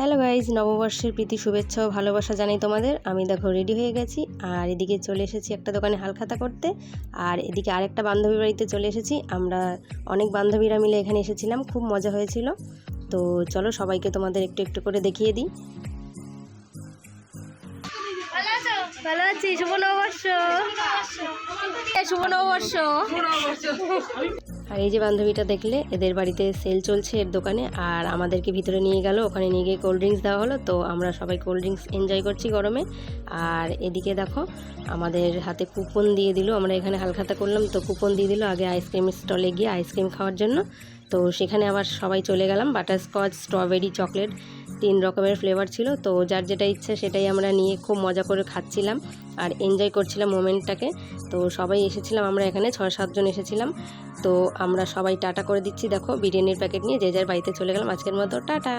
Hello guys, নববর্ষের প্রীতি শুভেচ্ছা ও ভালোবাসা জানাই তোমাদের। আমি দেখো রেডি হয়ে গেছি আর এদিকে চলে এসেছি একটা দোকানে হালখাতা করতে। আর এদিকে আরেকটা বান্ধবীর বাড়িতে চলে এসেছি। আমরা অনেক বান্ধবীরা মিলে এখানে এসেছিলাম, খুব মজা হয়েছিল। তো চলো সবাইকে তোমাদের একটু একটু করে দেখিয়ে দিই। ভালো আছি। শুভ নববর্ষ। শুভ নববর্ষ। আর এই যে বান্ধবীটা দেখলে, এদের বাড়িতে সেল চলছে এর দোকানে, আর আমাদেরকে ভিতরে নিয়ে গেল। ওখানে নিয়ে গিয়ে কোল্ড ড্রিঙ্কস দেওয়া হলো, তো আমরা সবাই কোল্ড ড্রিঙ্কস এনজয় করছি গরমে। আর এদিকে দেখো আমাদের হাতে কুপন দিয়ে দিল। আমরা এখানে হালখাতা করলাম, তো কুপন দিয়ে দিল আগে আইসক্রিম স্টলে গিয়ে আইসক্রিম খাওয়ার জন্য। তো সেখানে আবার সবাই চলে গেলাম। বাটারস্কচ, স্ট্রবেরি, চকলেট 3 রকমের ফ্লেভার ছিল। তো যার যেটা ইচ্ছে সেটাই আমরা নিয়ে খুব মজা করে খাচ্ছিলাম আর এনজয় করছিলাম মোমেন্টটাকে। তো সবাই এসেছিলাম, আমরা এখানে 6-7 জন এসেছিলাম। তো আমরা সবাই টাটা করে দিচ্ছি। দেখো বিরিয়ানির প্যাকেট নিয়ে যে যার বাড়িতে চলে গেলাম। আজকের মতো টাটা।